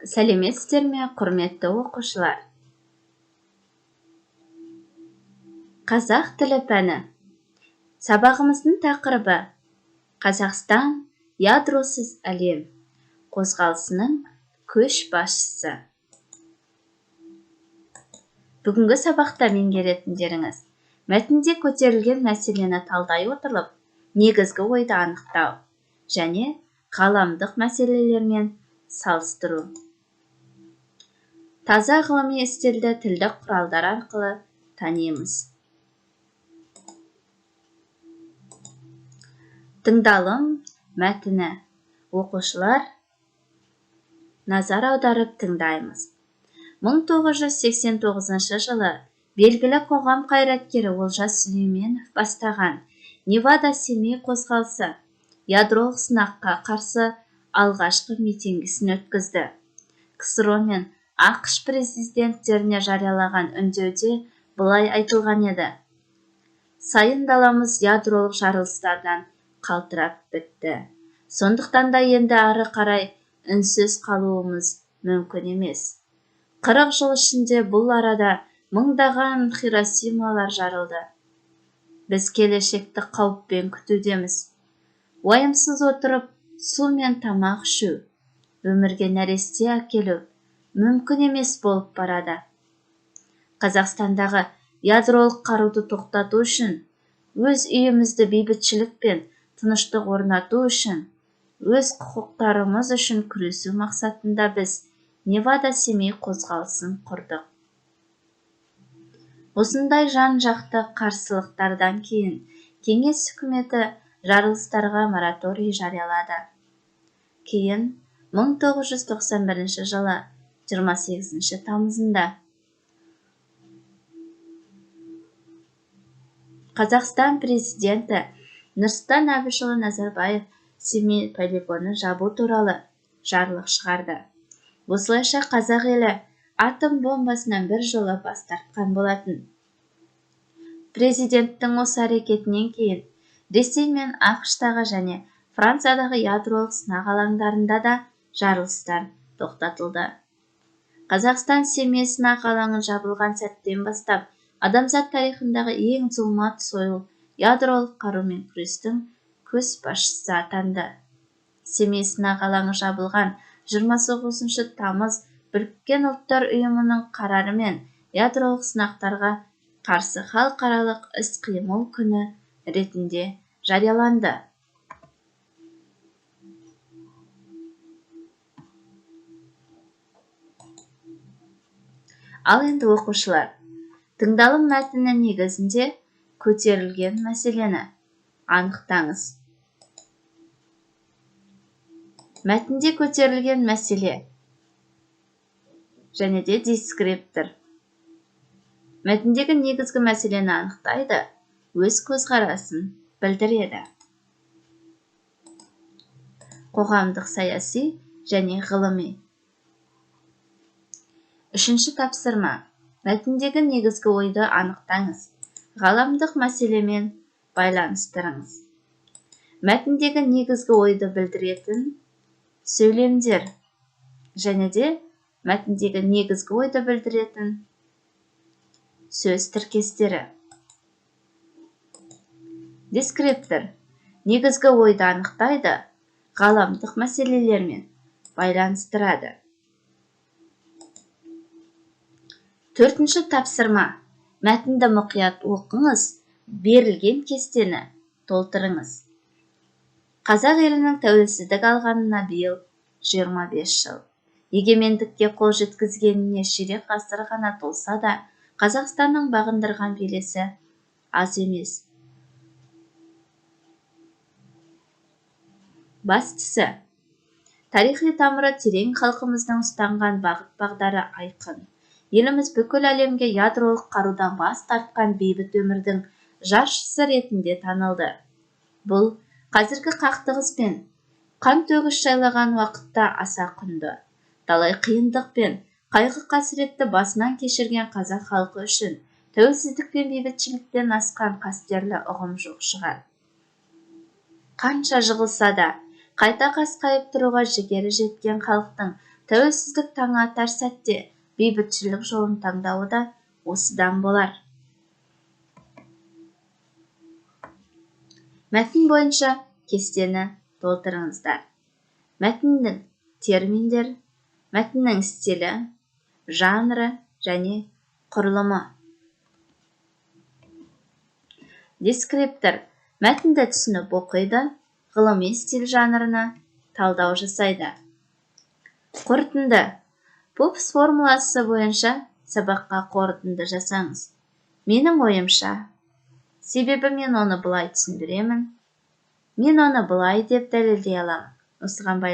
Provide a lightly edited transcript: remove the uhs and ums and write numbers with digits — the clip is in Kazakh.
Сәлеметсіздер ме, құрметті оқушылар? Қазақ тілі пәні. Сабағымыздың тақырыбы Қазақстан ядросыз әлем қозғалысының көшбасшысы. Бүгінгі сабақта меңгеретіндеріңіз мәтінде көтерілген мәселені талдай отырып, негізгі ойды анықтау және ғаламдық мәселелермен салыстыру. Таза ғылыми стильді тілдік құралдар арқылы танимыз. Тыңдалым мәтіні. Оқушылар назар аударып тыңдаймыз. 1989 жылы белгілі қоғам қайраткері Олжас Сүлейменов бастаған Невада-Семей қозғалысы ядролық сынаққа қарсы алғашқы митингісін өткізді. КСРО мен ақш президенттеріне жариялаған үндеуде былай айтылған еді: сайын даламыз ядролық жарылыстардан қалтырап бітті. Сондықтан да енді ары қарай үнсіз қалуымыз мүмкін емес. 40 жыл ішінде бұл арада мыңдаған Хиросималар жарылды. Біз келешекті қауіппен күтудеміз. Уайымсыз отырып, су мен тамақ ішу, өмірге нәресте әкелу мүмкін емес болып барады. Қазақстандағы ядролық қаруды тоқтату үшін, өз үйімізді бейбітшілік пен тыныштық орнату үшін, өз құқықтарымыз үшін күресу мақсатында біз Невада-Семей қозғалысын құрдық. Осындай жан-жақты қарсылықтардан кейін Кеңес үкіметі жарылыстарға мораторий жариялады. Кейін 1991 жылы 28 тамызында Қазақстан президенті Нұрсұлтан Әбішұлы Назарбаев Семей полигонын жабу туралы жарлық шығарды. Осылайша қазақ елі атом бомбасынан бір жолы бас тартқан болатын. Президенттің осы әрекетінен кейін Ресей мен ақш-тағы және Франциядағы ядролық сынақ алаңдарында да жарылыстар тоқтатылды. Қазақстан Семей сынақ алаңы жабылған сәттен бастап, адамзат тарихындағы ең зұлмат сойыл ядролық қарумен күрестің көшбасшысы атанды. Семей сынақ алаңы жабылған 29 тамыз Біріккен ұлттар ұйымының қарарымен ядролық сынақтарға қарсы халықаралық іс-қимыл күні ретінде жарияланды. Ал енді оқушылар, тыңдалым мәтіні негізінде көтерілген мәселені анықтаңыз. Мәтінде көтерілген мәселе және де дескриптор. Мәтіндегі негізгі мәселені анықтайды, өз көзқарасын білдіреді. Қоғамдық, саяси және ғылыми. Үшінші тапсырма. Мәтіндегі негізгі ойды анықтаңыз. Ғаламдық мәселемен байланыстырыңыз. Мәтіндегі негізгі ойды білдіретін сөйлемдер және де мәтіндегі негізгі ойды білдіретін сөз тіркестері. Дескриптор. Негізгі ойды анықтайды, ғаламдық мәселелермен байланыстырады. Төртінші тапсырма. Мәтінді мұқият оқыңыз, берілген кестені толтырыңыз. Қазақ елінің тәуелсіздік алғанына биыл 25 жыл. Егемендікке қол жеткізгеніне ширек ғасыр ғана толса да, Қазақстанның бағындырған белесі аз емес. Бастысы, тарихи тамыры терең, халқымыздың ұстанған бағыт-бағдары айқын. Еліміз бүкіл әлемге ядролық қарудан бас тартқан бейбіт өмірдің жаршысы ретінде танылды. Бұл қазіргі қақтығыс пен қан төгіс жайлаған уақытта аса құнды. Талай қиындық пен қайғы-қасіретті басынан кешірген қазақ халқы үшін тәуелсіздік пен бейбітшіліктен асқан қастерлі ұғым жоқ шығар. Қанша жығылса да, қайта қасқайып тұруға жігері жеткен халықтың тәуелсіздік таңы атар сәтте бейбітшілік жолын таңдауы да осыдан болар. Мәтін бойынша кестені толтырыңыздар. Мәтіннің терминдер, мәтіннің стилі, жанры және құрылымы. Дескриптор мәтінді түсініп оқиды, ғылыми стиль жанрына талдау жасайды. Қорытынды. Пупс формуласы бойынша сабаққа қорытынды жасаңыз. Менің ойымша, себебі мен оны былай түсіндіремін, мен оны былай деп дәлелдей аламын. Осыған байланысты